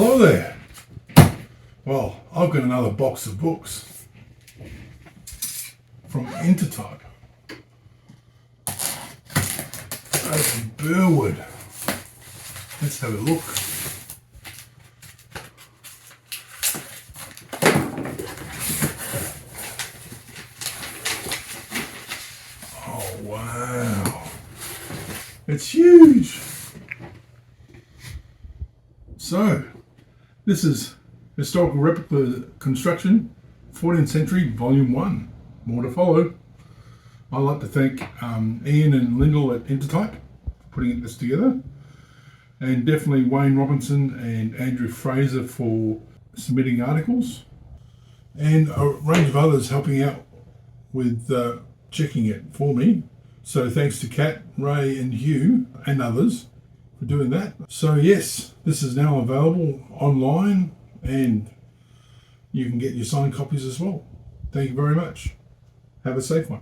Hello there. Well, I've got another box of books from Intertype. From Burwood. Let's have a look. Oh wow, it's huge. So, this is Historical Replica Construction, 14th Century, Volume 1. More to follow. I'd like to thank Ian and Lyndall at Intertype for putting this together, and definitely Wayne Robinson and Andrew Fraser for submitting articles, and a range of others helping out with checking it for me. So thanks to Kat, Ray and Hugh and others for doing that. So yes, this is now available online and you can get your signed copies as well. Thank you very much. Have a safe one.